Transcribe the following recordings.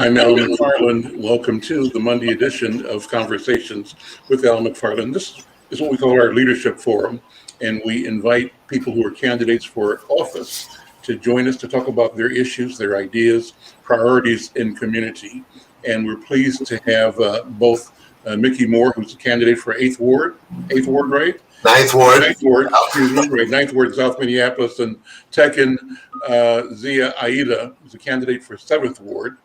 I'm Al McFarlane. Welcome to the Monday edition of Conversations with Al McFarlane. This is what we call our leadership forum, and we invite people who are candidates for office to join us to talk about their issues, their ideas, priorities in community. And we're pleased to have both Mickey Moore, who's a candidate for 8th Ward, right? Ninth Ward, excuse me, right, 9th Ward, South Minneapolis, and Tekin Zia Aida is a candidate for 7th Ward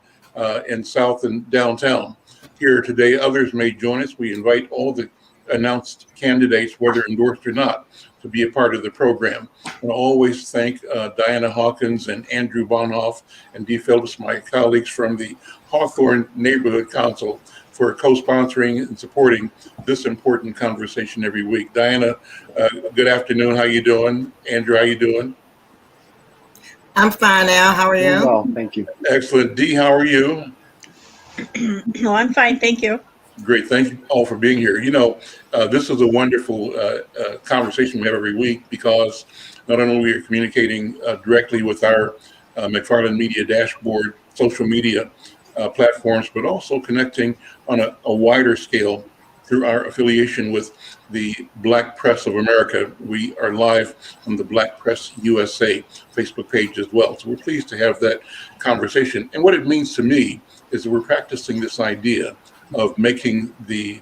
in South and Downtown. Here today, others may join us. We invite all the announced candidates, whether endorsed or not, to be a part of the program. And I always thank Diana Hawkins and Andrew Bonhoff and Dee Phillips, my colleagues from the Hawthorne Neighborhood Council, for co-sponsoring and supporting this important conversation every week. Diana, good afternoon. How you doing? Andrew, how you doing? I'm fine, Al. How are you? Well, thank you. Excellent. Dee, how are you? No, I'm fine. Thank you. Great. Thank you all for being here. You know, this is a wonderful conversation we have every week because not only we are communicating directly with our McFarlane Media Dashboard social media platforms, but also connecting on a wider scale through our affiliation with the Black Press of America. We are live on the Black Press USA Facebook page as well. So we're pleased to have that conversation. And what it means to me is that we're practicing this idea of making the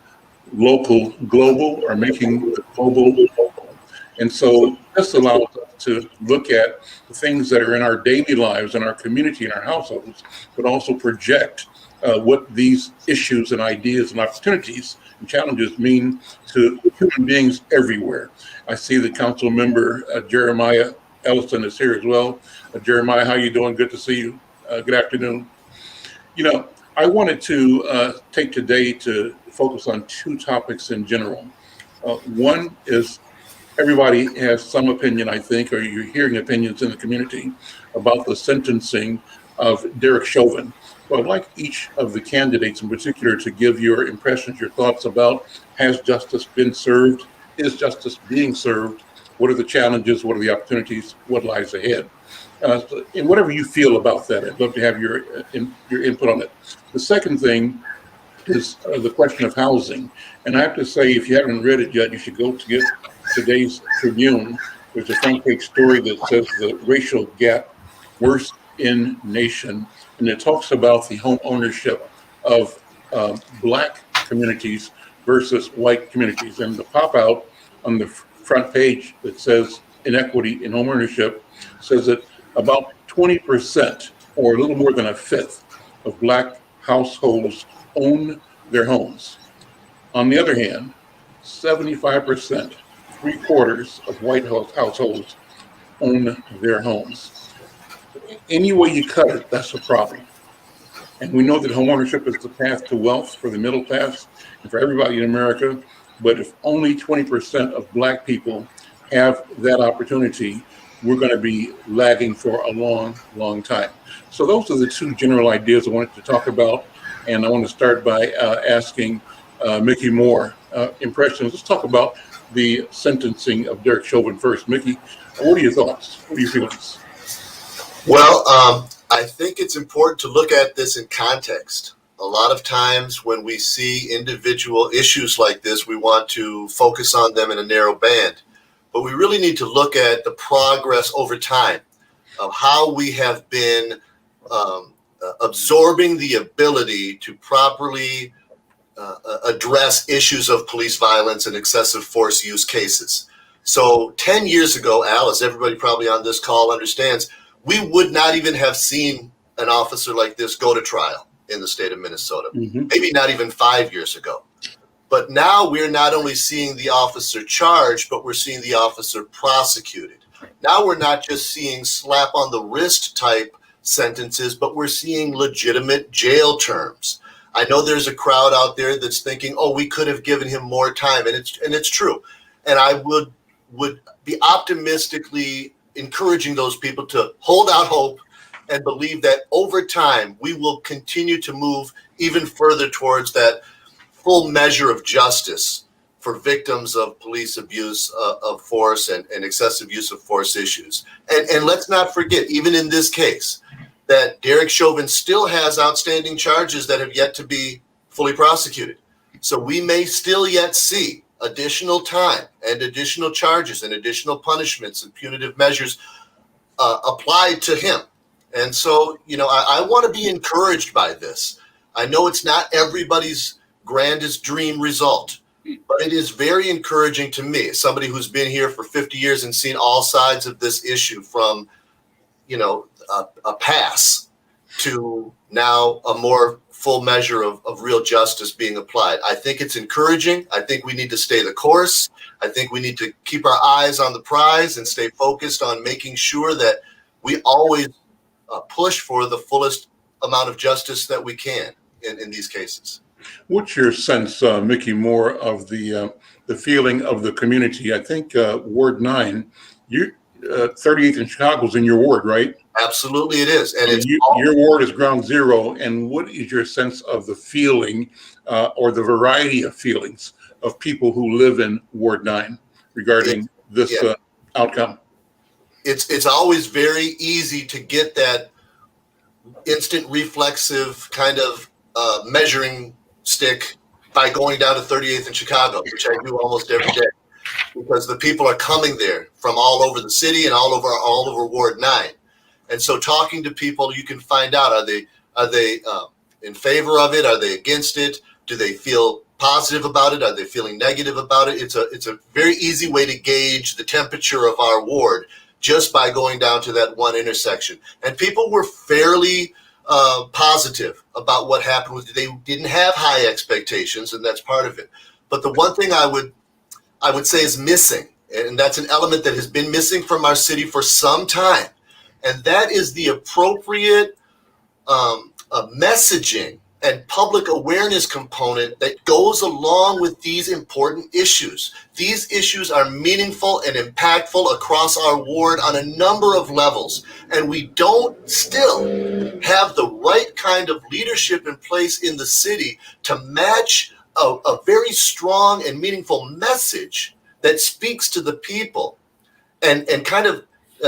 local global or making the global local. And so this allows us to look at the things that are in our daily lives, in our community, in our households, but also project what these issues and ideas and opportunities and challenges mean to human beings everywhere. I see the council member, Jeremiah Ellison, is here as well. Jeremiah, how you doing? Good to see you. Good afternoon. You know, I wanted to take today to focus on two topics in general. One is everybody has some opinion, I think, or you're hearing opinions in the community about the sentencing of Derek Chauvin. So I'd like each of the candidates in particular to give your impressions, your thoughts about, has justice been served? Is justice being served? What are the challenges? What are the opportunities? What lies ahead? And whatever you feel about that, I'd love to have your input on it. The second thing is the question of housing. And I have to say, if you haven't read it yet, you should go to get today's Tribune. There's a front page story that says the racial gap worst in nation. And it talks about the home ownership of Black communities versus white communities. And the pop out on the front page that says inequity in home ownership says that about 20% or a little more than a fifth of Black households own their homes. On the other hand, 75%, 3/4 of white households own their homes. Any way you cut it, that's a problem. And we know that homeownership is the path to wealth for the middle class and for everybody in America. But if only 20% of Black people have that opportunity, we're going to be lagging for a long, long time. So those are the two general ideas I wanted to talk about. And I want to start by asking Mickey Moore impressions. Let's talk about the sentencing of Derek Chauvin first. Mickey, what are your thoughts? What are your feelings? Well, I think it's important to look at this in context. A lot of times when we see individual issues like this, we want to focus on them in a narrow band. But we really need to look at the progress over time of how we have been absorbing the ability to properly address issues of police violence and excessive force use cases. So 10 years ago, Al, as everybody probably on this call understands, we would not even have seen an officer like this go to trial in the state of Minnesota, maybe not even 5 years ago. But now we're not only seeing the officer charged, but we're seeing the officer prosecuted. Now we're not just seeing slap on the wrist type sentences, but we're seeing legitimate jail terms. I know there's a crowd out there that's thinking, oh, we could have given him more time, and it's true. And I would be optimistically encouraging those people to hold out hope and believe that over time we will continue to move even further towards that full measure of justice for victims of police abuse of force and excessive use of force issues. And let's not forget, even in this case, that Derek Chauvin still has outstanding charges that have yet to be fully prosecuted. So we may still yet see additional time and additional charges and additional punishments and punitive measures applied to him. And so, I want to be encouraged by this. I know it's not everybody's grandest dream result, but it is very encouraging to me, somebody who's been here for 50 years and seen all sides of this issue from, a pass to now a more full measure of real justice being applied. I think it's encouraging. I think we need to stay the course. I think we need to keep our eyes on the prize and stay focused on making sure that we always push for the fullest amount of justice that we can in these cases. What's your sense, Mickey, more of the feeling of the community? I think Ward 9, 38th and Chicago's in your ward, right? Absolutely, it is, and your ward is ground zero. And what is your sense of the feeling, or the variety of feelings of people who live in Ward 9 regarding this outcome? It's always very easy to get that instant reflexive kind of measuring stick by going down to 38th in Chicago, which I do almost every day, because the people are coming there from all over the city and all over Ward 9. And so talking to people, you can find out, are they in favor of it? Are they against it? Do they feel positive about it? Are they feeling negative about it? It's a very easy way to gauge the temperature of our ward just by going down to that one intersection. And people were fairly positive about what happened. They didn't have high expectations, and that's part of it. But the one thing I would say is missing, and that's an element that has been missing from our city for some time, and that is the appropriate messaging and public awareness component that goes along with these important issues. These issues are meaningful and impactful across our ward on a number of levels, and we don't still have the right kind of leadership in place in the city to match a very strong and meaningful message that speaks to the people and kind of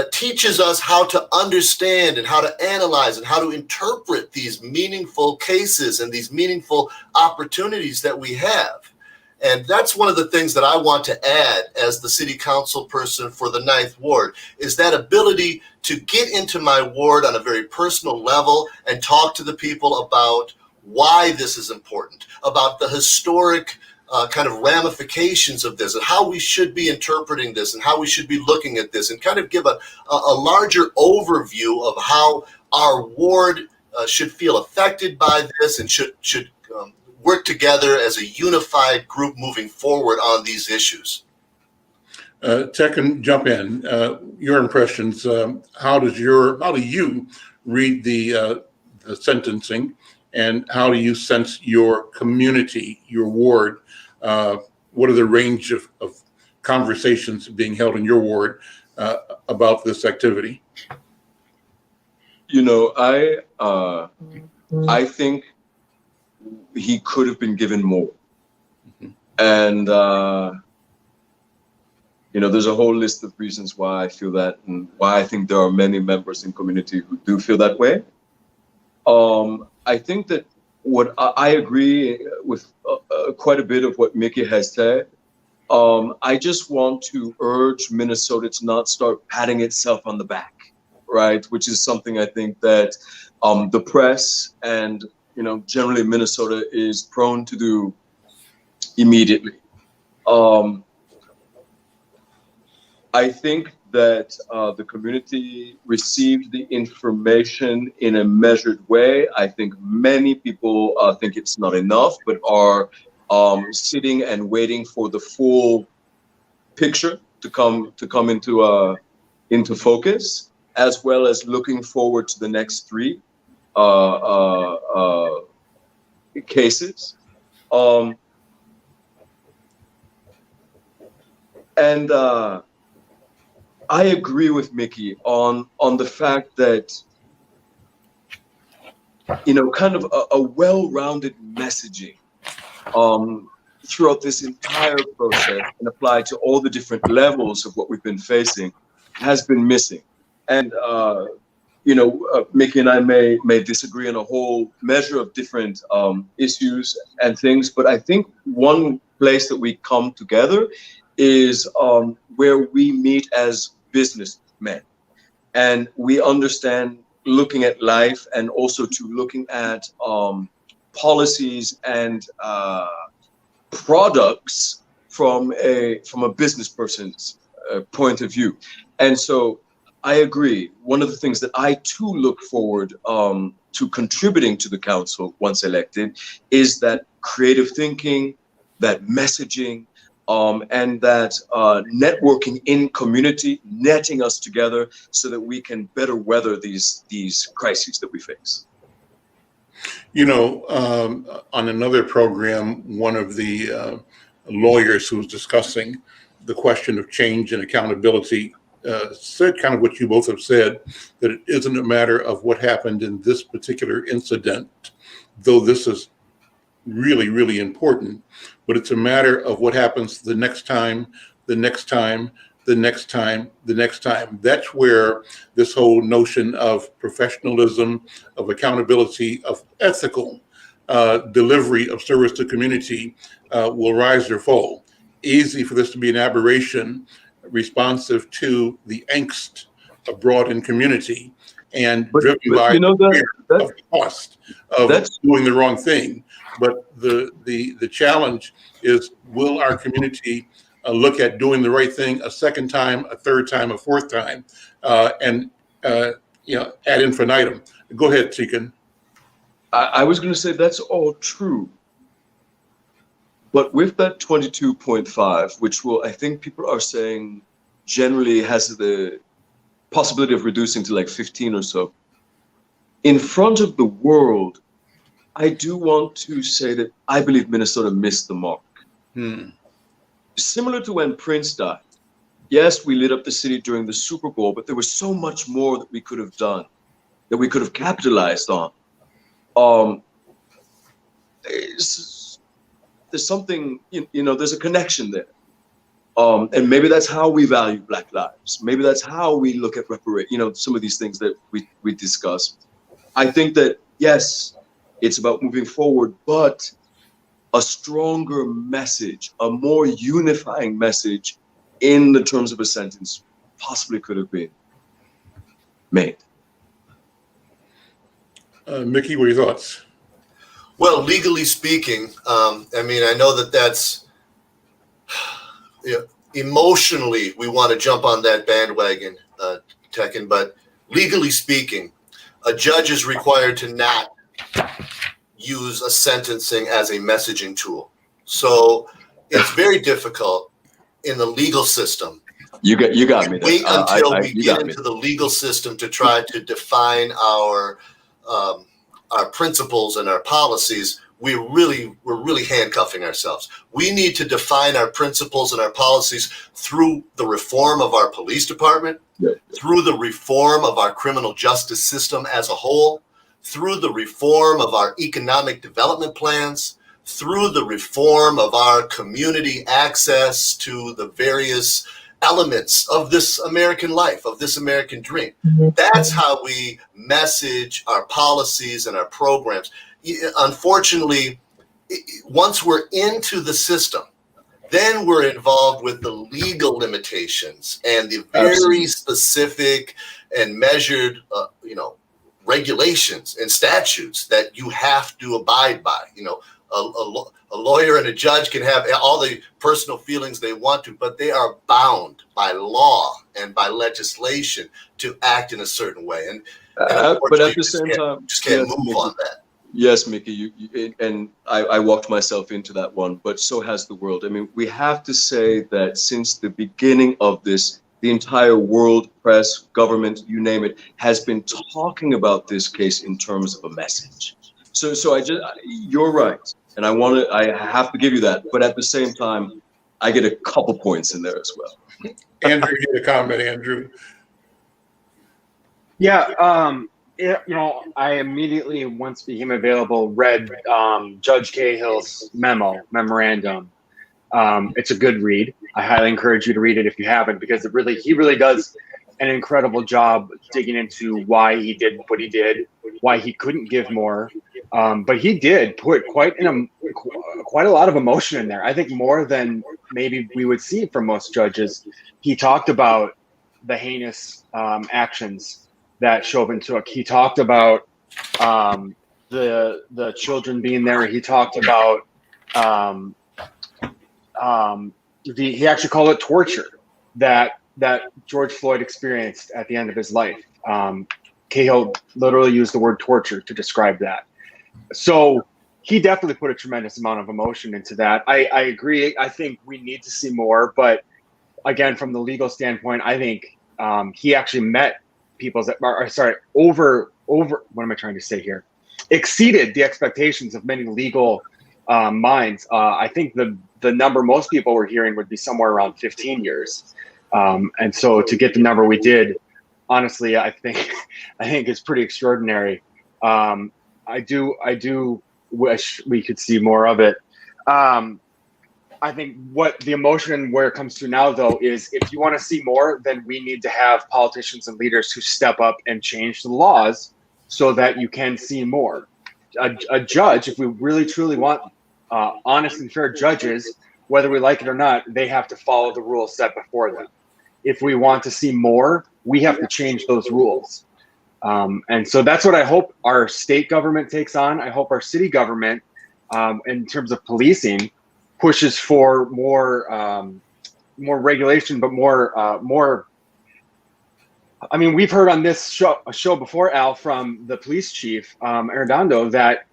teaches us how to understand and how to analyze and how to interpret these meaningful cases and these meaningful opportunities that we have. And that's one of the things that I want to add as the city council person for the 9th Ward, is that ability to get into my ward on a very personal level and talk to the people about why this is important, about the historic kind of ramifications of this and how we should be interpreting this and how we should be looking at this, and kind of give a larger overview of how our ward should feel affected by this and should work together as a unified group moving forward on these issues. Tekken, jump in. Your impressions. How do you read the sentencing, and how do you sense your community, your ward? What are the range of conversations being held in your ward about this activity? I think he could have been given more. And, there's a whole list of reasons why I feel that, and why I think there are many members in community who do feel that way. I think that what I agree with quite a bit of what Mickey has said. I just want to urge Minnesota to not start patting itself on the back, right? Which is something I think that the press and generally Minnesota is prone to do immediately. I think that the community received the information in a measured way. I think many people think it's not enough, but are sitting and waiting for the full picture to come into focus, as well as looking forward to the next 3 cases. I agree with Mickey on the fact that, kind of a well-rounded messaging throughout this entire process and applied to all the different levels of what we've been facing has been missing. And Mickey and I may disagree on a whole measure of different issues and things, but I think one place that we come together is where we meet as businessmen, and we understand looking at life and also to looking at policies and products from a business person's point of view. And so I agree. One of the things that I too look forward to contributing to the council once elected is that creative thinking, that messaging, and that networking in community, netting us together so that we can better weather these crises that we face. On another program, one of the lawyers who was discussing the question of change and accountability said kind of what you both have said, that it isn't a matter of what happened in this particular incident, though this is really, really important, but it's a matter of what happens the next time, the next time, the next time, the next time. That's where this whole notion of professionalism, of accountability, of ethical delivery of service to community will rise or fall. Easy for this to be an aberration responsive to the angst abroad in community and driven by the fear of the cost of doing the wrong thing. But the challenge is, will our community look at doing the right thing a second time, a third time, a fourth time, and ad infinitum? Go ahead, Tegan. I was going to say that's all true. But with that 22.5, which I think people are saying generally has the possibility of reducing to like 15 or so, in front of the world, I do want to say that I believe Minnesota missed the mark. Similar to when Prince died. Yes, we lit up the city during the Super Bowl, but there was so much more that we could have done, that we could have capitalized on. There's something, there's a connection there. And maybe that's how we value Black lives. Maybe that's how we look at some of these things that we discuss. I think that, yes, it's about moving forward, but a stronger message, a more unifying message in the terms of a sentence possibly could have been made. Mickey, what are your thoughts? Well, legally speaking, I know that's, emotionally, we want to jump on that bandwagon, Tekken, but legally speaking, a judge is required to not use a sentencing as a messaging tool. So it's very difficult in the legal system. You got me. Wait until we get into the legal system to try to define our principles and our policies. We're really handcuffing ourselves. We need to define our principles and our policies through the reform of our police department, through the reform of our criminal justice system as a whole, through the reform of our economic development plans, through the reform of our community access to the various elements of this American life, of this American dream. That's how we message our policies and our programs. Unfortunately, once we're into the system, then we're involved with the legal limitations and the very specific and measured, regulations and statutes that you have to abide by. A lawyer and a judge can have all the personal feelings they want to, but they are bound by law and by legislation to act in a certain way. And but at the same time, just can't move on that. Yes, Mickey, and I walked myself into that one, but so has the world. I mean, we have to say that since the beginning of this, the entire world, press, government, you name it, has been talking about this case in terms of a message. So you're right. And I have to give you that. But at the same time, I get a couple points in there as well. Andrew, you had a comment, Andrew. Yeah, I immediately, once became available, read Judge Cahill's memorandum. It's a good read. I highly encourage you to read it if you haven't, because he really does an incredible job digging into why he did what he did, why he couldn't give more. But he did put quite a lot of emotion in there. I think more than maybe we would see from most judges. He talked about the heinous actions that Chauvin took. He talked about the children being there. He talked about he actually called it torture that George Floyd experienced at the end of his life. Cahill literally used the word torture to describe that. So he definitely put a tremendous amount of emotion into that. I agree. I think we need to see more, but again, from the legal standpoint, I think he actually met exceeded the expectations of many legal minds. I think the number most people were hearing would be somewhere around 15 years. And so to get the number we did, honestly, I think it's pretty extraordinary. I do wish we could see more of it. I think what the emotion where it comes to now, though, is if you want to see more, then we need to have politicians and leaders who step up and change the laws so that you can see more. A judge, if we really truly want honest and fair judges, whether we like it or not, they have to follow the rules set before them. If we want to see more, we have to change those rules. And so that's what I hope our state government takes on. I hope our city government, in terms of policing, pushes for more regulation, but more. I mean, we've heard on this show before, Al, from the police chief, Arredondo, that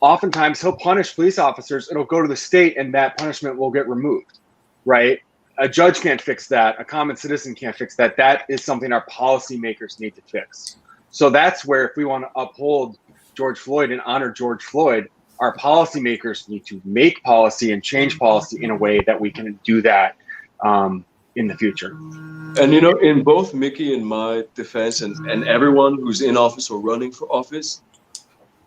oftentimes he'll punish police officers. It'll go to the state, and that punishment will get removed, right? A judge can't fix that. A common citizen can't fix that. That is something our policymakers need to fix. So that's where, if we want to uphold George Floyd and honor George Floyd, our policymakers need to make policy and change policy in a way that we can do that in the future. And in both Mickey and my defense, and everyone who's in office or running for office,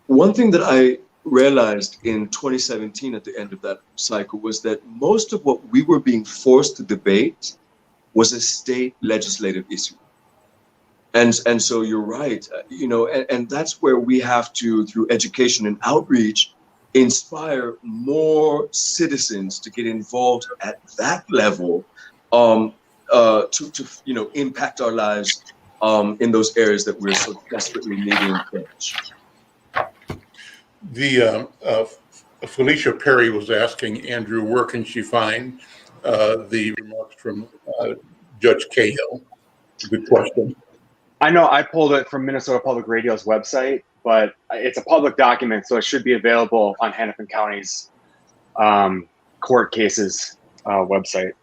one thing that I realized in 2017 at the end of that cycle was that most of what we were being forced to debate was a state legislative issue. And so you're right, and that's where we have to, through education and outreach, inspire more citizens to get involved at that level, to impact our lives in those areas that we're so desperately needing change. The Felicia Perry was asking Andrew, where can she find the remarks from Judge Cahill? Good question. I know I pulled it from Minnesota Public Radio's website, but it's a public document, so it should be available on Hennepin County's court cases website.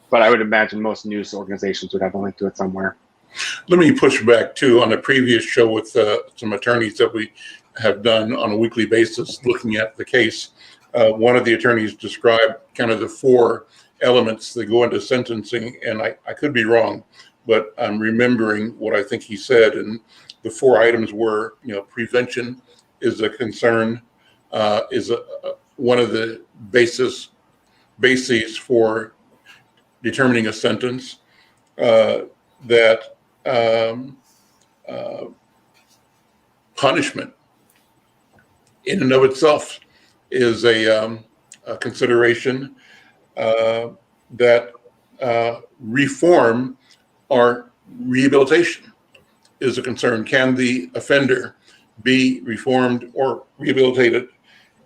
But I would imagine most news organizations would have a link to it somewhere. Let me push back too on a previous show with some attorneys that we have done on a weekly basis looking at the case. One of the attorneys described kind of the four elements that go into sentencing, and I could be wrong, but I'm remembering what I think he said. And the four items were, prevention is a concern, is one of the bases for determining a sentence, that punishment in and of itself is a consideration, that reform or rehabilitation is a concern. Can the offender be reformed or rehabilitated?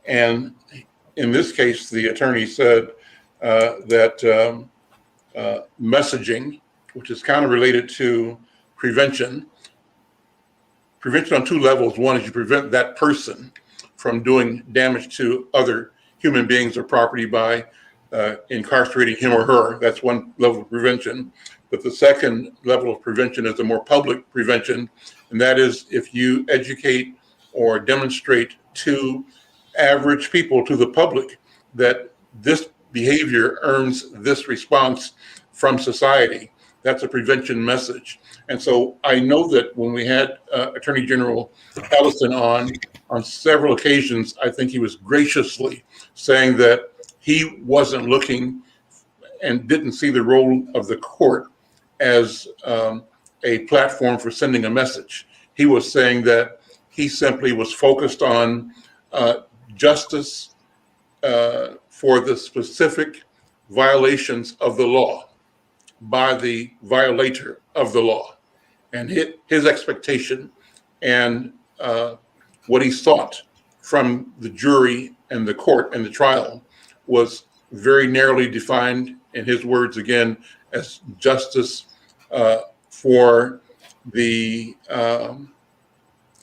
And in this case, the attorney said that messaging, which is kind of related to prevention on two levels. One is you prevent that person from doing damage to other human beings or property by incarcerating him or her. That's one level of prevention. But the second level of prevention is a more public prevention, and that is if you educate or demonstrate to average people, to the public, that this behavior earns this response from society. That's a prevention message. And so I know that when we had Attorney General Ellison on several occasions, I think he was graciously saying that he wasn't looking and didn't see the role of the court as a platform for sending a message. He was saying that he simply was focused on justice for the specific violations of the law by the violator of the law, and his expectation and what he sought from the jury and the court and the trial was very narrowly defined, in his words again, as justice for the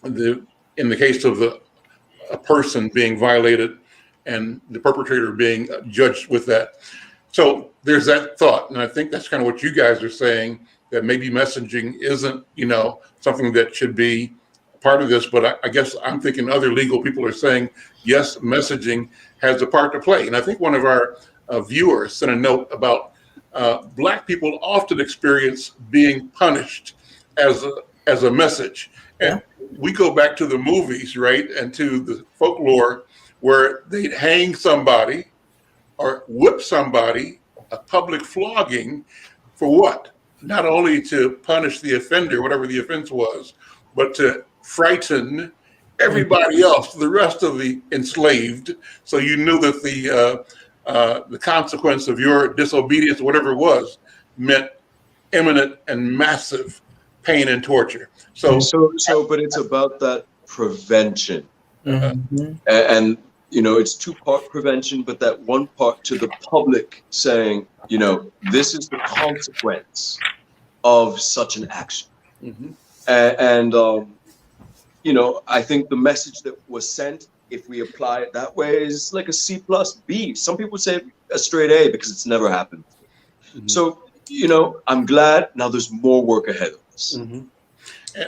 in the case of a person being violated and the perpetrator being judged with that. So there's that thought, and I think that's kind of what you guys are saying, that maybe messaging isn't, something that should be part of this. But I guess I'm thinking other legal people are saying, yes, messaging has a part to play. And I think one of our viewers sent a note about Black people often experience being punished as a message. And we go back to the movies, right, and to the folklore where they'd hang somebody or whip somebody, a public flogging, for what? Not only to punish the offender, whatever the offense was, but to frighten everybody else, the rest of the enslaved, so you knew that the consequence of your disobedience, whatever it was, meant imminent and massive pain and torture. So, but it's about that prevention, Mhm. and it's two-part prevention, but that one part to the public saying, this is the consequence of such an action. mhm. And I think the message that was sent, if we apply it that way, is like a C+B. Some people say a straight A because it's never happened. Mhm. So, I'm glad now there's more work ahead of us. Mhm.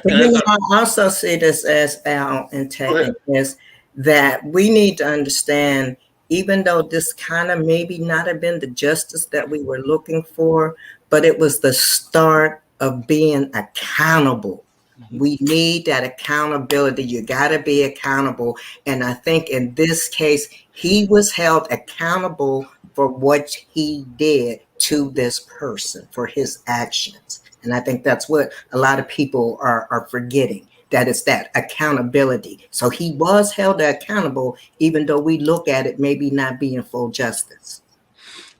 But I also see this as Al and Tech is that we need to understand, even though this kind of maybe not have been the justice that we were looking for, but it was the start of being accountable. We need that accountability. You got to be accountable. And I think in this case, he was held accountable for what he did to this person, for his actions. And I think that's what a lot of people are forgetting, that it's that accountability. So he was held accountable, even though we look at it maybe not being full justice.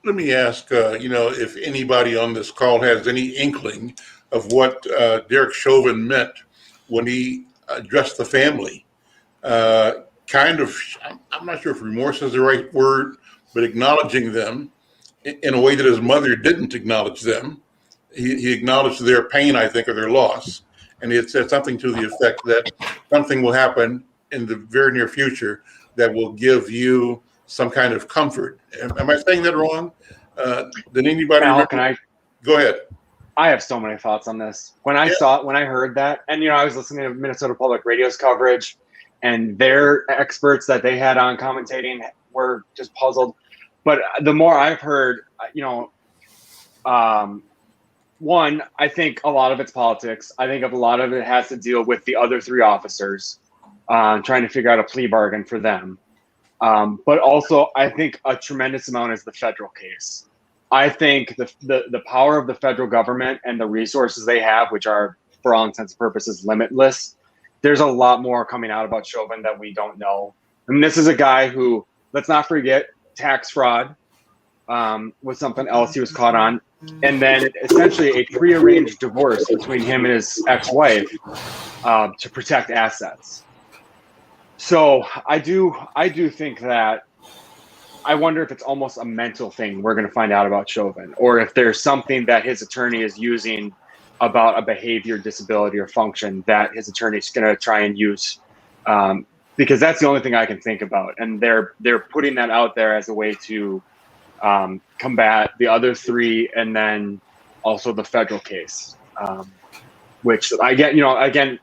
Let me ask, if anybody on this call has any inkling of what Derek Chauvin meant when he addressed the family. I'm not sure if remorse is the right word, but acknowledging them in a way that his mother didn't acknowledge them. He acknowledged their pain, I think, or their loss. And he had said something to the effect that something will happen in the very near future that will give you some kind of comfort. Am I saying that wrong? Did anybody Al, remember? can I? Go ahead. I have so many thoughts on this. When I heard that, and I was listening to Minnesota Public Radio's coverage, and their experts that they had on commentating were just puzzled. But the more I've heard, one, I think a lot of it's politics. I think a lot of it has to deal with the other three officers trying to figure out a plea bargain for them. But also, I think a tremendous amount is the federal case. I think the power of the federal government and the resources they have, which are, for all intents and purposes, limitless, there's a lot more coming out about Chauvin that we don't know. I mean, this is a guy who, let's not forget, tax fraud was something else he was caught on. And then essentially a prearranged divorce between him and his ex-wife to protect assets. So I do think that, I wonder if it's almost a mental thing we're going to find out about Chauvin, or if there's something that his attorney is using about a behavior, disability, or function that his attorney is going to try and use, because that's the only thing I can think about. And they're putting that out there as a way to combat the other three, and then also the federal case, which I get, Mr.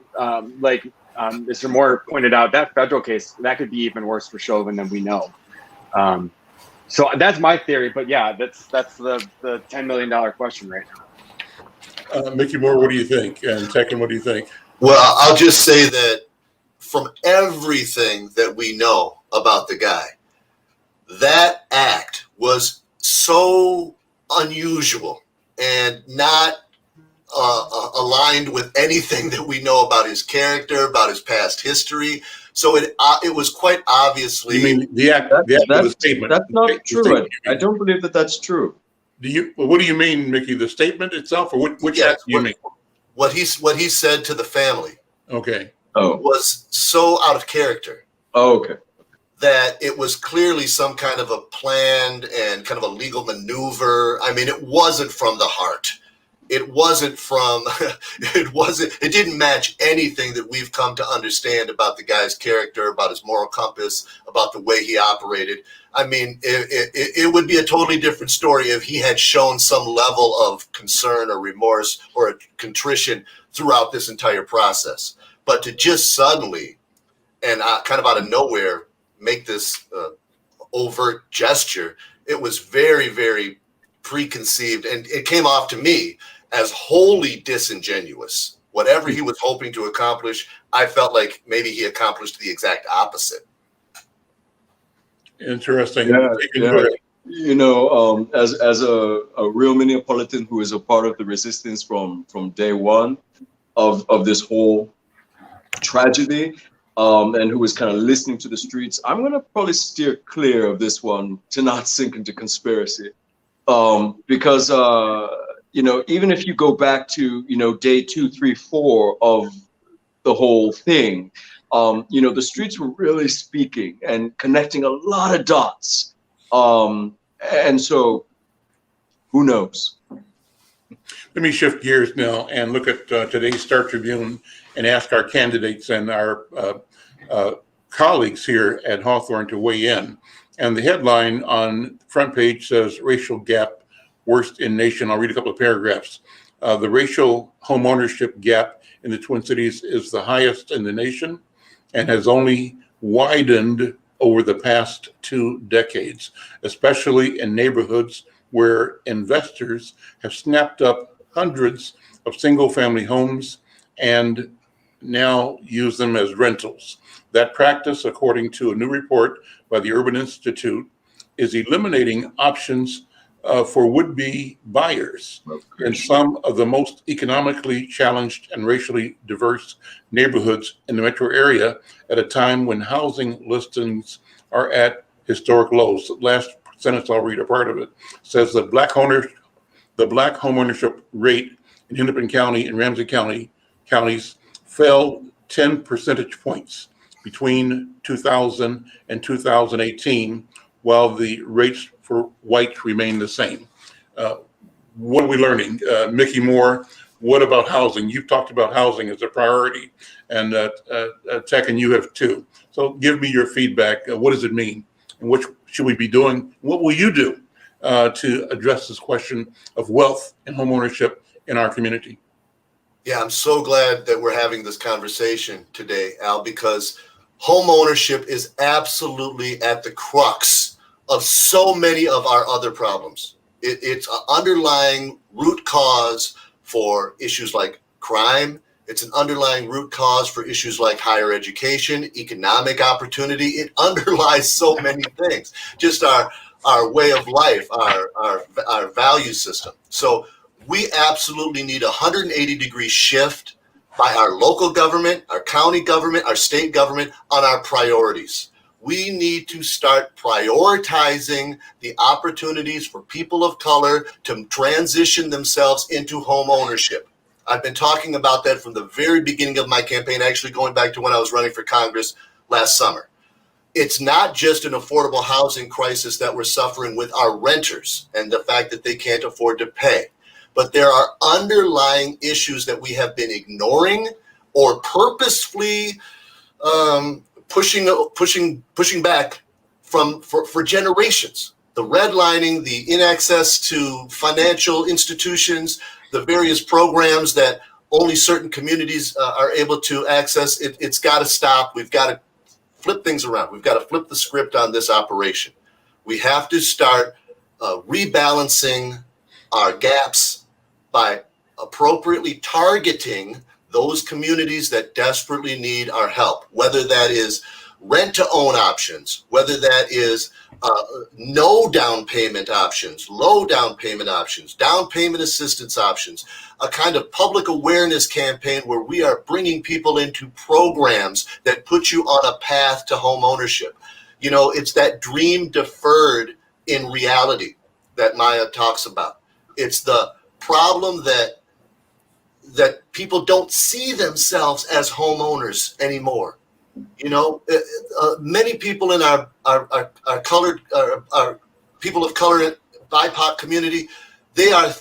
Moore pointed out, that federal case, that could be even worse for Chauvin than we know. So that's my theory, but yeah, that's the $10 million question right now. Mickey Moore, what do you think? And Tekken, what do you think? Well, I'll just say that from everything that we know about the guy, that act was so unusual and not aligned with anything that we know about his character, about his past history. So it was quite obviously. You mean the act of the statement? That's not The true. statement I don't believe that that's true. What do you mean, Mickey? The statement itself, or which act do you mean? What he said to the family. Okay. Was so out of character. Okay. That it was clearly some kind of a planned and kind of a legal maneuver. I mean, it wasn't from the heart. It didn't match anything that we've come to understand about the guy's character, about his moral compass, about the way he operated. I mean, it would be a totally different story if he had shown some level of concern or remorse or a contrition throughout this entire process. But to just suddenly and kind of out of nowhere make this overt gesture, it was very, very preconceived, and it came off to me as wholly disingenuous. Whatever he was hoping to accomplish, I felt like maybe he accomplished the exact opposite. Interesting. Yeah. You know, as a real Minneapolitan who is a part of the resistance from day one of this whole tragedy, and who was kind of listening to the streets, I'm going to probably steer clear of this one to not sink into conspiracy. Because, you know, even if you go back to, you know, day 2, 3, 4 of the whole thing, you know, the streets were really speaking and connecting a lot of dots. And so who knows? Let me shift gears now and look at today's Star Tribune and ask our candidates and our colleagues here at Hawthorne to weigh in. And the headline on the front page says, racial gap worst in nation. I'll read a couple of paragraphs. The racial homeownership gap in the Twin Cities is the highest in the nation and has only widened over the past 2 decades, especially in neighborhoods where investors have snapped up hundreds of single-family homes and now use them as rentals. That practice, according to a new report by the Urban Institute, is eliminating options for would-be buyers in some of the most economically challenged and racially diverse neighborhoods in the metro area at a time when housing listings are at historic lows. The last sentence, I'll read a part of it, says the black homeownership rate in Hennepin County and Ramsey counties fell 10 percentage points between 2000 and 2018, while the rates for whites remain the same. What are we learning? Mickey Moore, what about housing? You've talked about housing as a priority, and Tech and you have too. So give me your feedback. What does it mean? And what should we be doing? What will you do to address this question of wealth and homeownership in our community? Yeah, I'm so glad that we're having this conversation today, Al, because home ownership is absolutely at the crux of so many of our other problems. It's an underlying root cause for issues like crime. It's an underlying root cause for issues like higher education, economic opportunity. It underlies so many things, just our way of life, our value system. So we absolutely need a 180-degree shift by our local government, our county government, our state government on our priorities. We need to start prioritizing the opportunities for people of color to transition themselves into home ownership. I've been talking about that from the very beginning of my campaign, actually going back to when I was running for Congress last summer. It's not just an affordable housing crisis that we're suffering with our renters and the fact that they can't afford to pay. But there are underlying issues that we have been ignoring or purposefully pushing back for generations. The redlining, the inaccess to financial institutions, the various programs that only certain communities are able to access. It's got to stop. We've got to flip things around. We've got to flip the script on this operation. We have to start rebalancing our gaps by appropriately targeting those communities that desperately need our help, whether that is rent-to-own options, whether that is no down payment options, low down payment options, down payment assistance options, a kind of public awareness campaign where we are bringing people into programs that put you on a path to home ownership. You know, it's that dream deferred in reality that Maya talks about. It's the problem that people don't see themselves as homeowners anymore. You know, many people in our colored, our people of color, BIPOC community, they are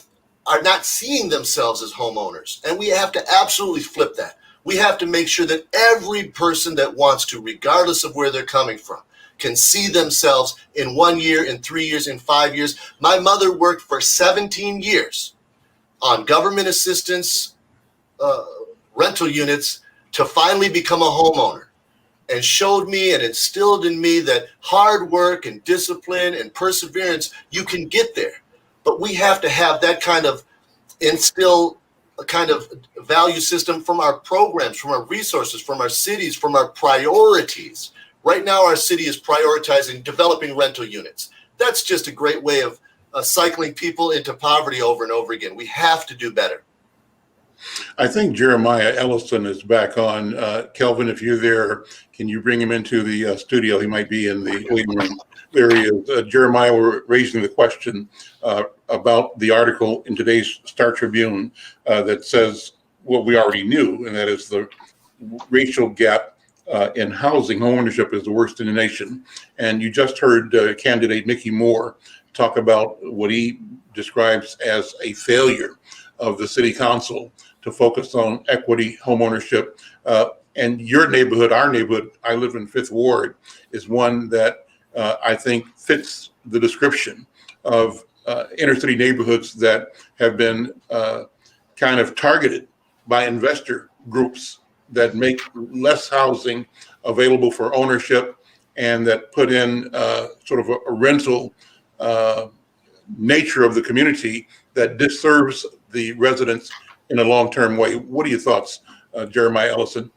not seeing themselves as homeowners, and we have to absolutely flip that. We have to make sure that every person that wants to, regardless of where they're coming from, can see themselves in 1 year, in 3 years, in 5 years. My mother worked for 17 years on government assistance rental units to finally become a homeowner, and showed me and instilled in me that hard work and discipline and perseverance, you can get there. But we have to have that kind of instill a kind of value system from our programs, from our resources, from our cities, from our priorities. Right now, our city is prioritizing developing rental units. That's just a great way of cycling people into poverty over and over again. We have to do better. I think Jeremiah Ellison is back on. Kelvin, if you're there, can you bring him into the studio? He might be in the waiting room. There he is. Jeremiah, we're raising the question about the article in today's Star Tribune that says what we already knew, and that is the racial gap in housing. Homeownership is the worst in the nation. And you just heard candidate Mickey Moore talk about what he describes as a failure of the city council to focus on equity, homeownership. And your neighborhood, our neighborhood, I live in Fifth Ward, is one that I think fits the description of inner city neighborhoods that have been kind of targeted by investor groups that make less housing available for ownership and that put in sort of a rental nature of the community that disserves the residents in a long-term way. What are your thoughts, Jeremiah Ellison?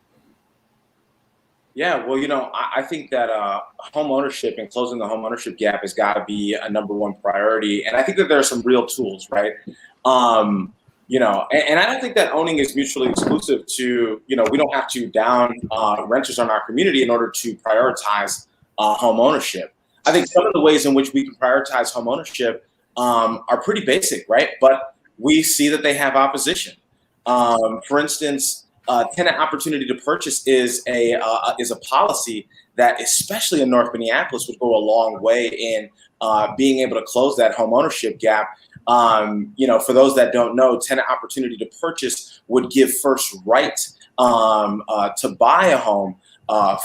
Yeah, well, you know, I think that home ownership and closing the home ownership gap has got to be a number one priority. And I think that there are some real tools, right? You know, and I don't think that owning is mutually exclusive to, you know, we don't have to down renters on our community in order to prioritize home ownership. I think some of the ways in which we can prioritize home ownership are pretty basic, right? But we see that they have opposition. For instance, tenant opportunity to purchase is a policy that, especially in North Minneapolis, would go a long way in being able to close that home ownership gap. You know, for those that don't know, tenant opportunity to purchase would give first right to buy a home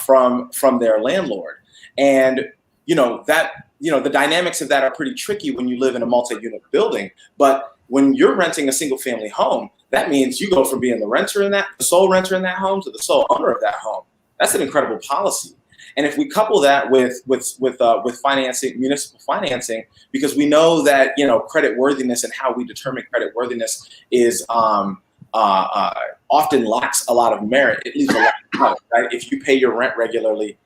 from their landlord, and the dynamics of that are pretty tricky when you live in a multi-unit building. But when you're renting a single-family home, that means you go from being the sole renter in that home to the sole owner of that home. That's an incredible policy. And if we couple that with financing, municipal financing, because we know that, you know, credit worthiness and how we determine credit worthiness is often lacks a lot of merit. It leaves a lot of doubt, right? If you pay your rent regularly,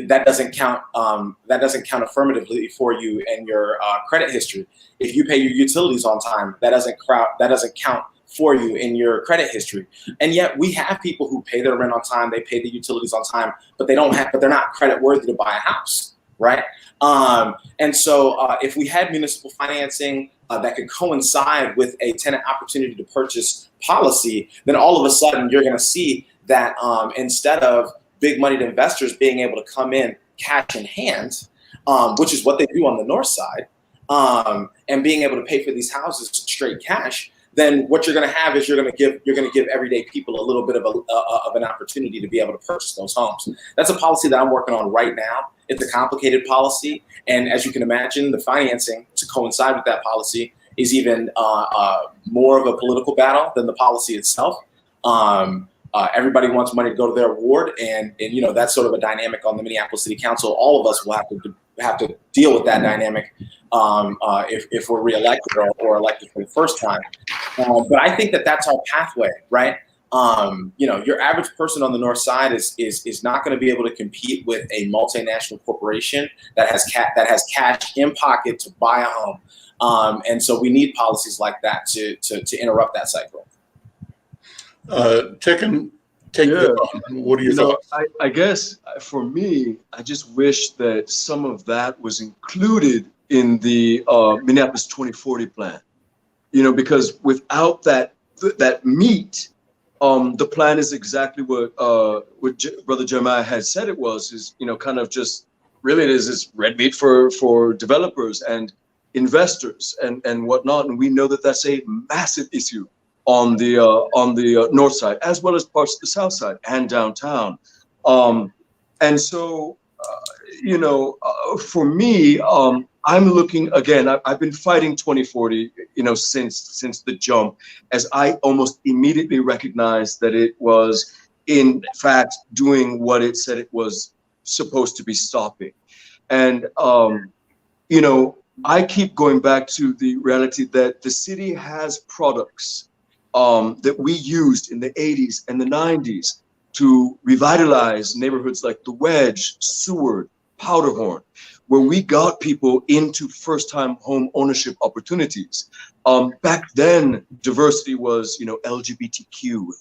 that doesn't count. That doesn't count affirmatively for you in your credit history. If you pay your utilities on time, that doesn't count for you in your credit history. And yet we have people who pay their rent on time, they pay the utilities on time, but they're not credit worthy to buy a house, right? And so if we had municipal financing that could coincide with a tenant opportunity to purchase policy, then all of a sudden you're going to see that instead of big moneyed investors being able to come in cash in hand, which is what they do on the north side, and being able to pay for these houses straight cash, then what you're going to have is you're going to give everyday people a little bit of an opportunity to be able to purchase those homes. That's a policy that I'm working on right now. It's a complicated policy, and as you can imagine, the financing to coincide with that policy is even more of a political battle than the policy itself. Everybody wants money to go to their ward, and you know, that's sort of a dynamic on the Minneapolis City Council. All of us will have to deal with that dynamic if we're reelected or elected for the first time. But I think that that's our pathway, right? Your average person on the north side is not going to be able to compete with a multinational corporation that has cash in pocket to buy a home. And so we need policies like that to interrupt that cycle. Tekken, take this on. What are your thoughts? I guess for me, I just wish that some of that was included in the Minneapolis 2040 plan. Because without that meat, the plan is exactly what Brother Jeremiah had said it was, is kind of just really it is red meat for developers and investors and whatnot. And we know that that's a massive issue on the north side, as well as parts of the south side and downtown. And so, for me, I'm looking again. I've been fighting 2040, since the jump, as I almost immediately recognized that it was, in fact, doing what it said it was supposed to be stopping. And I keep going back to the reality that the city has products that we used in the 80s and the 90s to revitalize neighborhoods like the Wedge, Seward, Powderhorn, where we got people into first-time home ownership opportunities. Back then, diversity was, LGBTQ,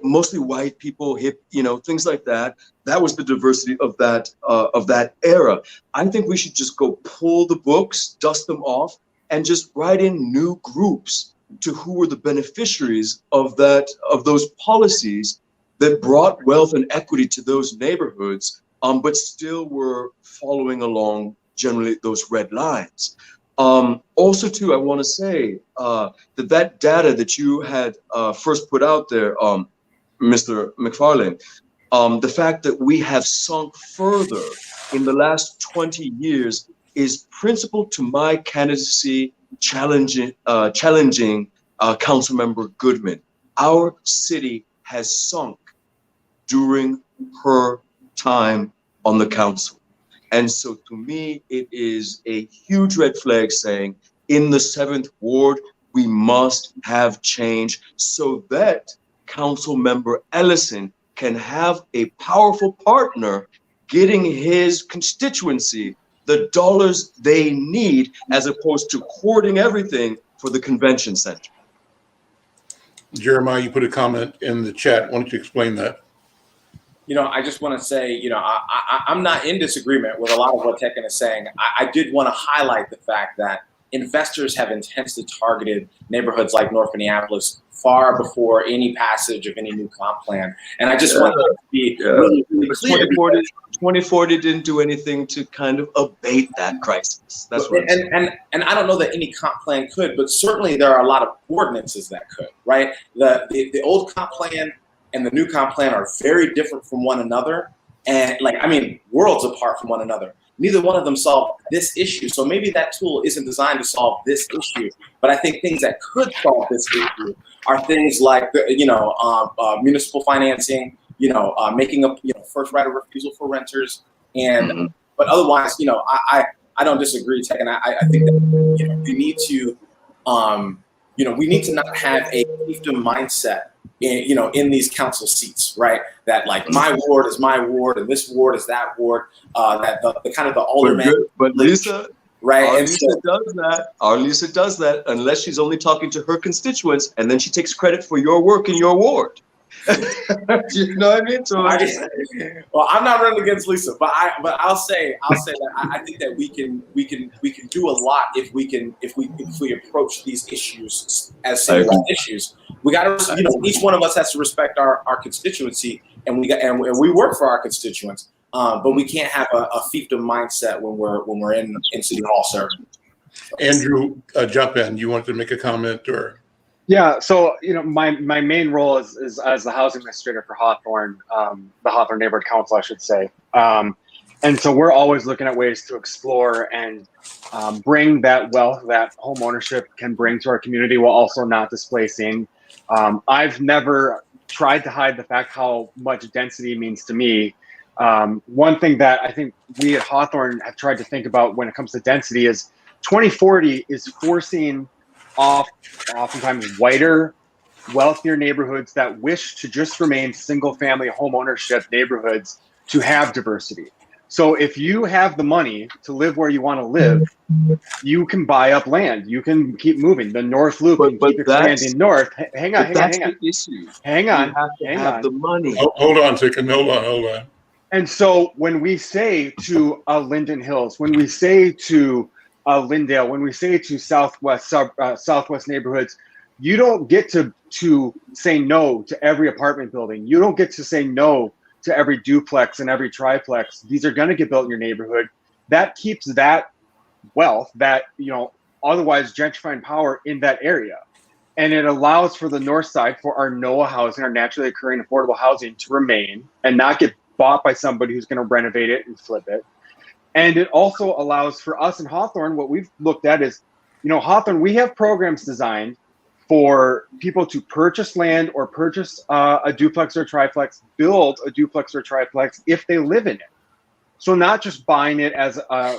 mostly white people, hip, things like that. That was the diversity of that era. I think we should just go pull the books, dust them off, and just write in new groups to who were the beneficiaries of those policies that brought wealth and equity to those neighborhoods, but still were following along generally those red lines. Also, too, I want to say that data that you had first put out there, Mr. McFarlane, the fact that we have sunk further in the last 20 years is principal to my candidacy challenging Councilmember Goodman. Our city has sunk during her time on the council. And so to me, it is a huge red flag saying in the 7th Ward, we must have change so that Councilmember Ellison can have a powerful partner getting his constituency the dollars they need, as opposed to hoarding everything for the convention center. Jeremiah, you put a comment in the chat. Why don't you explain that? I just want to say, I'm not in disagreement with a lot of what Tekken is saying. I did want to highlight the fact that investors have intensely targeted neighborhoods like North Minneapolis far before any passage of any new comp plan. And I just want to be really clear. 2040 didn't do anything to kind of abate that crisis. That's what and I don't know that any comp plan could, but certainly there are a lot of ordinances that could, right? The old comp plan and the new comp plan are very different from one another, and worlds apart from one another. Neither one of them solve this issue. So maybe that tool isn't designed to solve this issue. But I think things that could solve this issue are things like, municipal financing, making up, first right of refusal for renters. And but otherwise, I don't disagree, Tech, and I think that we need to, we need to not have a fiefdom mindset in these council seats, right? That my ward is my ward and this ward is that ward. That the kind of the alderman. But Lisa, right? Our Lisa does that unless she's only talking to her constituents, and then she takes credit for your work in your ward. You know what I mean? So well, I'm not running against Lisa, but I'll say that I think that we can do a lot if we approach these issues as single issues. We got to, each one of us has to respect our constituency, and we work for our constituents. But we can't have a fiefdom mindset when we're in City Hall serving. Andrew, jump in. You wanted to make a comment or? Yeah, so my main role is as the housing administrator for Hawthorne, the Hawthorne Neighborhood Council, I should say. And so we're always looking at ways to explore and bring that wealth that home ownership can bring to our community while also not displacing. I've never tried to hide the fact how much density means to me. One thing that I think we at Hawthorne have tried to think about when it comes to density is 2040 is forcing oftentimes whiter wealthier neighborhoods that wish to just remain single-family home ownership neighborhoods to have diversity. So if you have the money to live where you want to live, you can buy up land. You can keep moving. The North Loop can keep expanding north. Hang on. The issue. Hang on. You have to have the money. Hold on a second. Hold on. And so when we say to Linden Hills, when we say to Lindale, when we say to Southwest neighborhoods, you don't get to say no to every apartment building. You don't get to say no to every duplex and every triplex. These are going to get built in your neighborhood. That keeps that wealth, that, you know, otherwise gentrifying power in that area. And it allows for the north side, for our NOAA housing, our naturally occurring affordable housing, to remain and not get bought by somebody who's going to renovate it and flip it. And it also allows for us in Hawthorne, what we've looked at is, you know, Hawthorne, we have programs designed for people to purchase land or purchase a duplex or triplex, build a duplex or triplex if they live in it. So not just buying it as a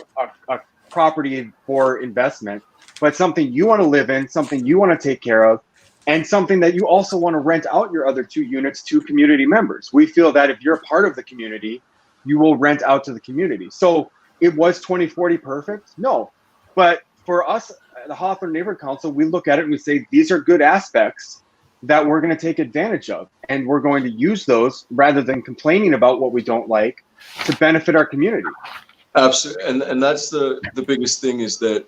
property for investment, but something you want to live in, something you want to take care of, and something that you also want to rent out your other 2 units to community members. We feel that if you're a part of the community, you will rent out to the community. So it was 2040 perfect? No. But for us, the Hawthorne Neighborhood Council, we look at it and we say, these are good aspects that we're going to take advantage of. And we're going to use those rather than complaining about what we don't like to benefit our community. Absolutely. And that's the biggest thing, is that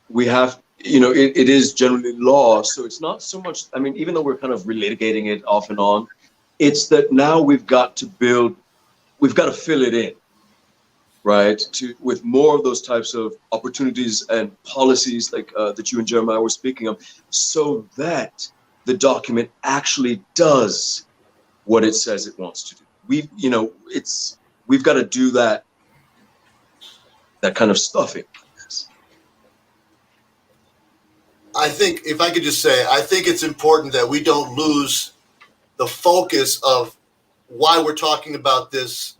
we have, you know, it is generally law. So it's not so much, I mean, even though we're kind of relitigating it off and on, it's that now we've got to fill it in, right? With more of those types of opportunities and policies like that you and Jeremiah were speaking of, so that the document actually does what it says it wants to do. We've got to do that kind of stuffing. I think, if I could just say, I think it's important that we don't lose the focus of why we're talking about this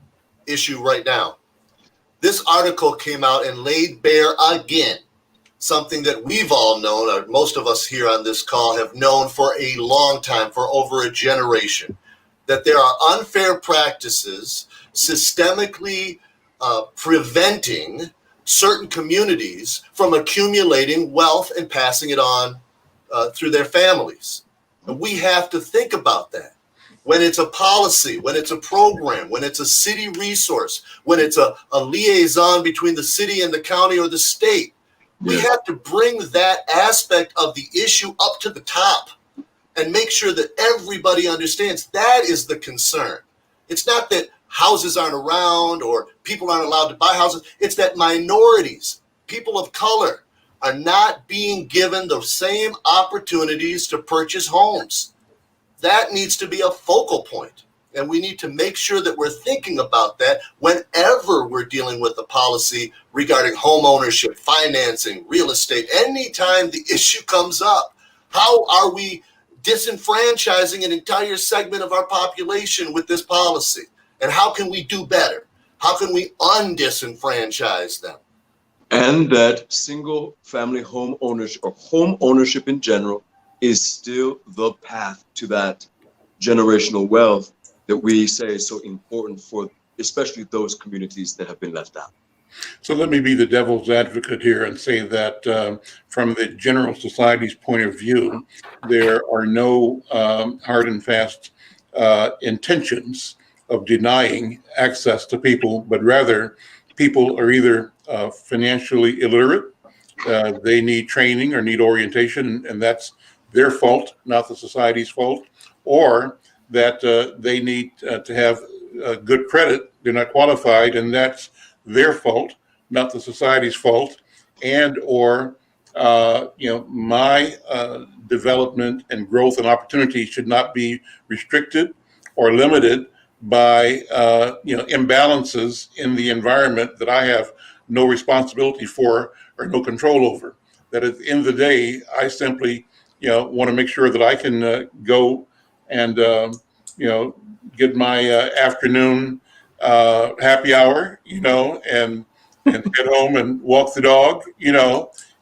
issue right now. This article came out and laid bare again something that we've all known, or most of us here on this call have known for a long time, for over a generation, that there are unfair practices systemically preventing certain communities from accumulating wealth and passing it on through their families. And we have to think about that. When it's a policy, when it's a program, when it's a city resource, when it's a liaison between the city and the county or the state, we have to bring that aspect of the issue up to the top and make sure that everybody understands that is the concern. It's not that houses aren't around or people aren't allowed to buy houses. It's that minorities, people of color, are not being given the same opportunities to purchase homes. That needs to be a focal point. And we need to make sure that we're thinking about that whenever we're dealing with a policy regarding home ownership, financing, real estate. Anytime the issue comes up, how are we disenfranchising an entire segment of our population with this policy? And how can we do better? How can we undisenfranchise them? And that single family home ownership, or home ownership in general, is still the path to that generational wealth that we say is so important for especially those communities that have been left out. So let me be the devil's advocate here and say that from the general society's point of view, there are no hard and fast intentions of denying access to people, but rather people are either financially illiterate, they need training or need orientation, and that's their fault, not the society's fault, or that they need to have good credit, they're not qualified, and that's their fault, not the society's fault, and or my development and growth and opportunity should not be restricted or limited by imbalances in the environment that I have no responsibility for or no control over. That at the end of the day, I simply want to make sure that I can go and get my afternoon happy hour, and get home and walk the dog,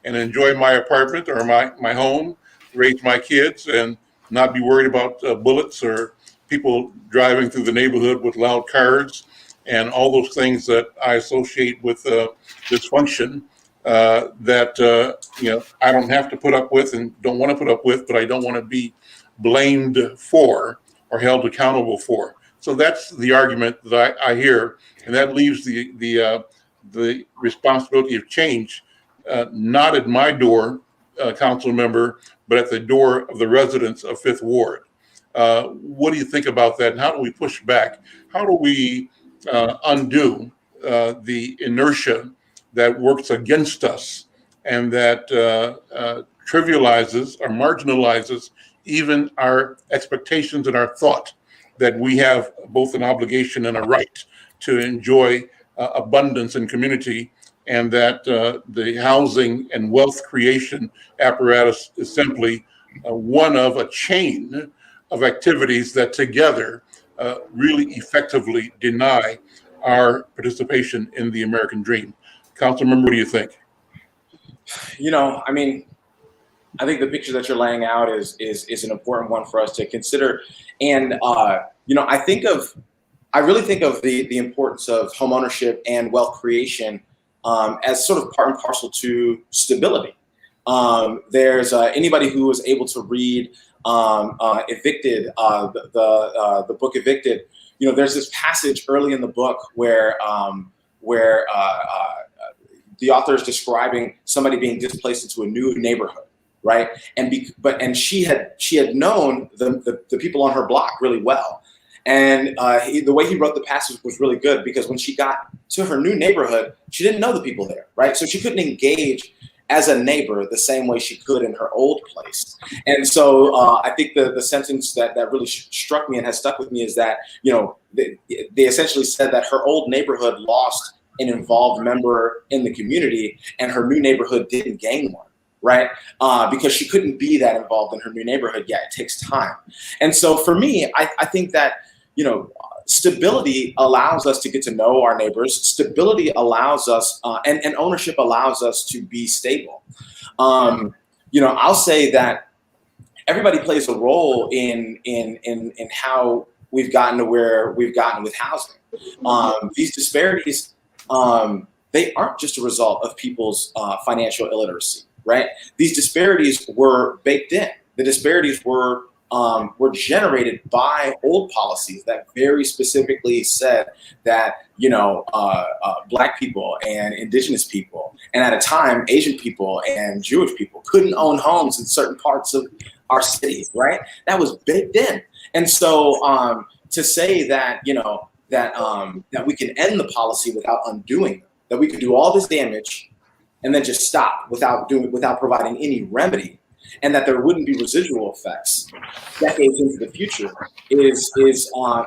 and enjoy my apartment or my home, raise my kids, and not be worried about bullets or people driving through the neighborhood with loud cars and all those things that I associate with dysfunction that I don't have to put up with and don't want to put up with, but I don't want to be blamed for or held accountable for. So that's the argument that I hear, and that leaves the responsibility of change not at my door, council member, but at the door of the residents of Fifth Ward. What do you think about that, and how do we push back? How do we undo the inertia that works against us and that trivializes or marginalizes even our expectations and our thought that we have both an obligation and a right to enjoy abundance and community, and that the housing and wealth creation apparatus is simply one of a chain of activities that together really effectively deny our participation in the American dream. Councilmember, what do you think? I think the picture that you're laying out is an important one for us to consider. And, I really think of the importance of home ownership and wealth creation as sort of part and parcel to stability. There's anybody who was able to read Evicted, the book Evicted. There's this passage early in the book where the author is describing somebody being displaced into a new neighborhood, right? And she had known the people on her block really well. And the way he wrote the passage was really good, because when she got to her new neighborhood, she didn't know the people there, right? So she couldn't engage as a neighbor the same way she could in her old place. And so I think the sentence that really struck me and has stuck with me is that, they essentially said that her old neighborhood lost an involved member in the community and her new neighborhood didn't gain one, right? Because she couldn't be that involved in her new neighborhood yet. It takes time. And so for me, I think that, stability allows us to get to know our neighbors. Stability allows us, and ownership allows us to be stable. I'll say that everybody plays a role in how we've gotten to where we've gotten with housing. These disparities, they aren't just a result of people's financial illiteracy, right? These disparities were baked in. The disparities were generated by old policies that very specifically said that, Black people and Indigenous people, and at a time, Asian people and Jewish people couldn't own homes in certain parts of our cities, right? That was baked in. And so to say that, that we can end the policy without undoing them, that we could do all this damage and then just stop without providing any remedy, and that there wouldn't be residual effects decades into the future is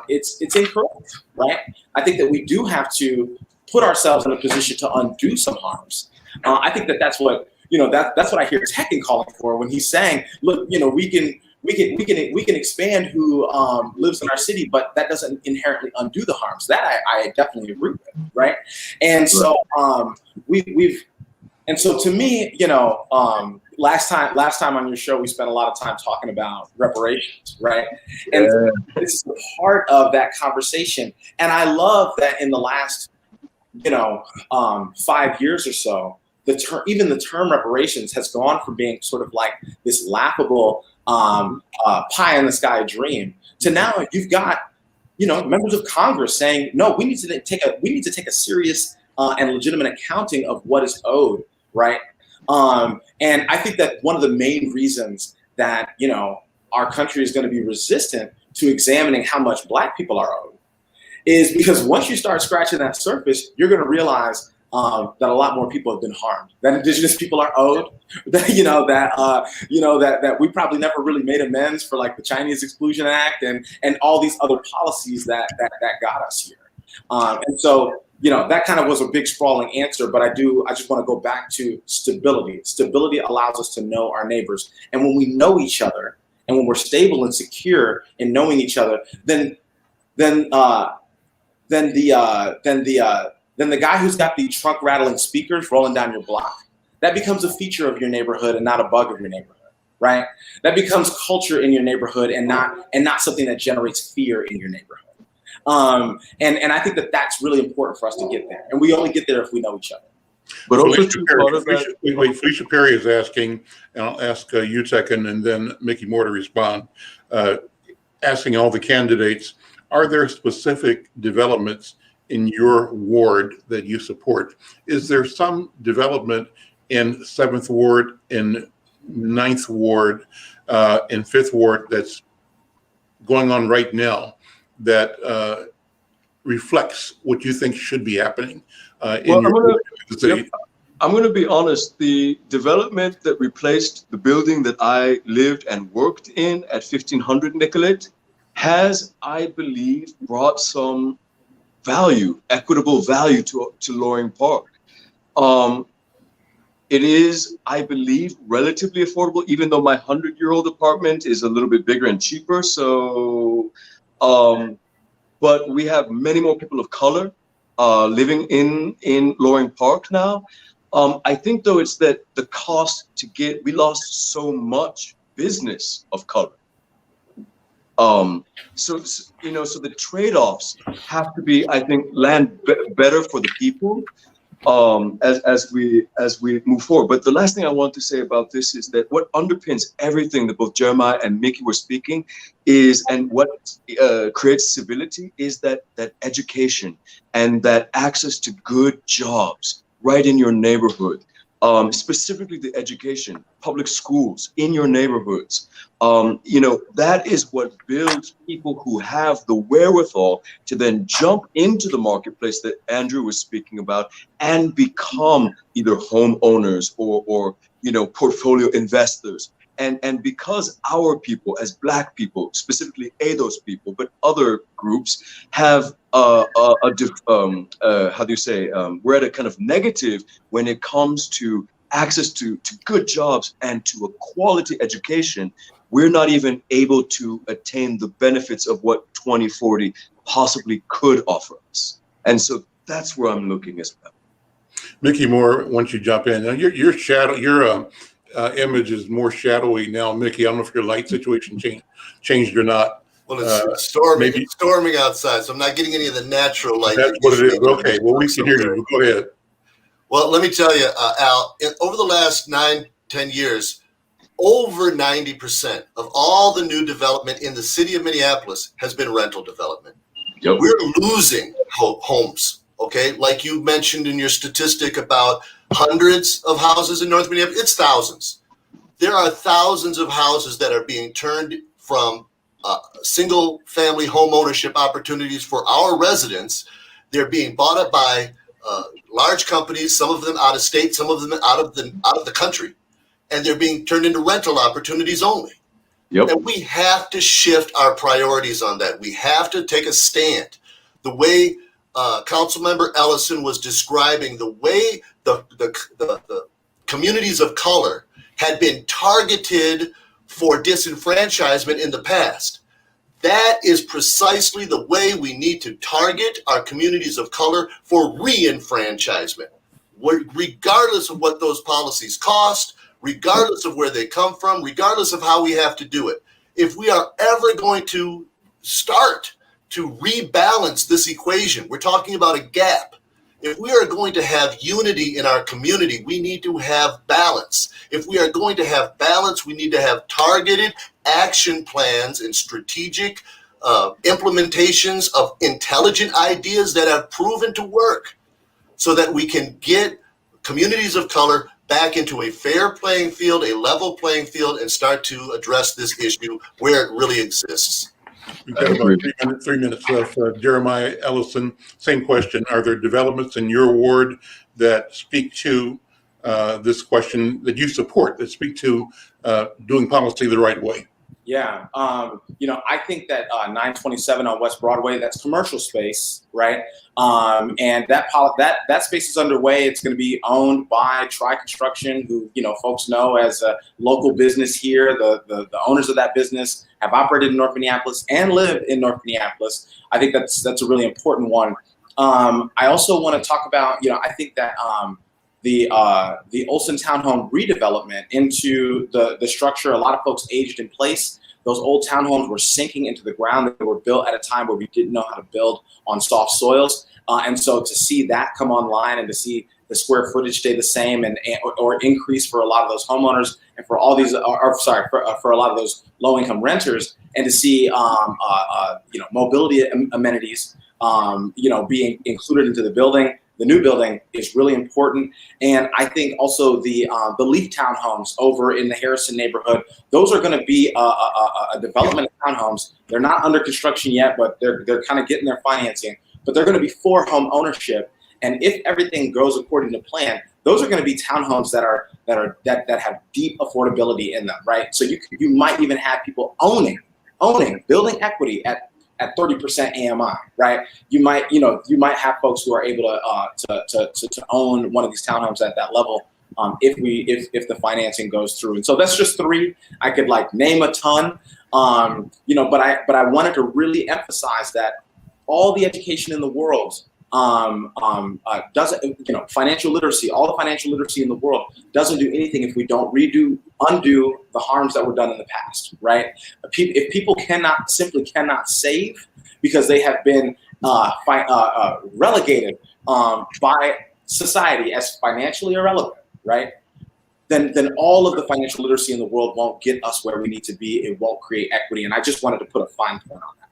it's incorrect, right? I think that we do have to put ourselves in a position to undo some harms. I think that's what that's what I hear Tekken calling for when he's saying, look, we can expand who lives in our city, but that doesn't inherently undo the harms. That I definitely agree with, right? And so and so to me, last time on your show, we spent a lot of time talking about reparations, right? And this is a part of that conversation. And I love that in the last, 5 years or so, even the term reparations has gone from being sort of like this laughable pie in the sky dream to now you've got, members of Congress saying, no, we need to take a serious and legitimate accounting of what is owed, right? And I think that one of the main reasons that, our country is going to be resistant to examining how much Black people are owed is because once you start scratching that surface, you're going to realize that a lot more people have been harmed, that Indigenous people are owed, that, that we probably never really made amends for like the Chinese Exclusion Act and all these other policies that got us here. And so, that kind of was a big sprawling answer, but I just want to go back to stability. Stability allows us to know our neighbors. And when we know each other and when we're stable and secure in knowing each other, then the guy who's got the trunk rattling speakers rolling down your block, that becomes a feature of your neighborhood and not a bug of your neighborhood, right? That becomes culture in your neighborhood and not something that generates fear in your neighborhood. And I think that that's really important for us to get there. And we only get there if we know each other. But also, Felicia too, Perry, part of that. Felicia Perry is asking, and I'll ask you second and then Mickey Moore to respond, asking all the candidates, are there specific developments in your ward that you support? Is there some development in 7th Ward, in 9th Ward, in 5th Ward that's going on right now that reflects what you think should be happening in your city? I'm going to be honest. The development that replaced the building that I lived and worked in at 1500 Nicollet has, I believe, brought some value, equitable value to Loring Park. It is, I believe, relatively affordable, even though my 100-year-old apartment is a little bit bigger and cheaper. So, but we have many more people of color living in Loring Park now. I think, though, it's that the cost to we lost so much business of color. So the trade-offs have to be, I think, land better for the people as we move forward. But the last thing I want to say about this is that what underpins everything that both Jeremiah and Mickey were speaking is, and what creates civility is that education and that access to good jobs right in your neighborhood. Specifically the education, public schools in your neighborhoods. That is what builds people who have the wherewithal to then jump into the marketplace that Andrew was speaking about and become either homeowners or portfolio investors. And because our people, as Black people, specifically ADOS people, but other groups have we're at a kind of negative when it comes to access to good jobs and to a quality education, we're not even able to attain the benefits of what 2040 possibly could offer us. And so that's where I'm looking as well. Mickey Moore, once you jump in, now your image is more shadowy now, Mickey. I don't know if your light situation changed or not. Well, it's storming outside, so I'm not getting any of the natural light. That's what it is. Okay, well, we can hear you. Go ahead. Well, let me tell you, Al, over the last 9-10 years, over 90% of all the new development in the city of Minneapolis has been rental development. Yep. We're losing homes, okay? Like you mentioned in your statistic about hundreds of houses in North Minneapolis, it's thousands. There are thousands of houses that are being turned from single family home ownership opportunities for our residents. They're being bought up by large companies, some of them out of state, some of them out of the country, and they're being turned into rental opportunities only. Yep. And we have to shift our priorities on that. We have to take a stand. The way Councilmember Ellison was describing, the way the communities of color had been targeted for disenfranchisement in the past. That is precisely the way we need to target our communities of color for re-enfranchisement, regardless of what those policies cost, regardless of where they come from, regardless of how we have to do it. If we are ever going to start to rebalance this equation, we're talking about a gap. If we are going to have unity in our community, we need to have balance. If we are going to have balance, we need to have targeted action plans and strategic implementations of intelligent ideas that have proven to work so that we can get communities of color back into a fair playing field, a level playing field, and start to address this issue where it really exists. We've got about 3 minutes left. Jeremiah Ellison, same question. Are there developments in your ward that speak to this question that you support, that speak to doing policy the right way? Yeah, I think that 927 on West Broadway, that's commercial space, right? And that space is underway. It's going to be owned by Tri Construction, who folks know as a local business here. The owners of that business have operated in North Minneapolis and live in North Minneapolis. I think that's a really important one. I also want to talk about, I think that the Olson Townhome redevelopment into the structure. A lot of folks aged in place. Those old townhomes were sinking into the ground. They were built at a time where we didn't know how to build on soft soils. And so to see that come online and to see the square footage stay the same or increase for a lot of those homeowners and for all these, for a lot of those low-income renters, and to see mobility amenities being included into the building. The new building is really important. And I think also the Leaf townhomes over in the Harrison neighborhood, those are going to be a development of townhomes. They're not under construction yet, but they're kind of getting their financing. But they're going to be for home ownership. And if everything goes according to plan, those are going to be townhomes that have deep affordability in them, right? So you might even have people owning, building equity at 30% AMI, right? You might have folks who are able to own one of these townhomes at that level if the financing goes through. And so that's just three. I could name a ton, but I wanted to really emphasize that all the education in the world doesn't, financial literacy, all the financial literacy in the world doesn't do anything if we don't undo the harms that were done in the past, right? If people simply cannot save because they have been relegated by society as financially irrelevant, right? Then all of the financial literacy in the world won't get us where we need to be. It won't create equity. And I just wanted to put a fine point on that.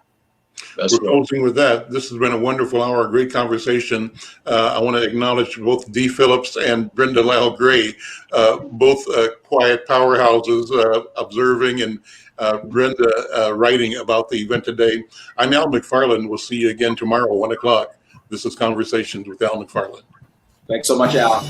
We're closing with that. This has been a wonderful hour, a great conversation. I want to acknowledge both Dee Phillips and Brenda Lyle Gray, both quiet powerhouses, observing, and Brenda writing about the event today. I'm Al McFarlane. We'll see you again tomorrow, 1 o'clock. This is Conversations with Al McFarlane. Thanks so much, Al.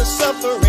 Suffering.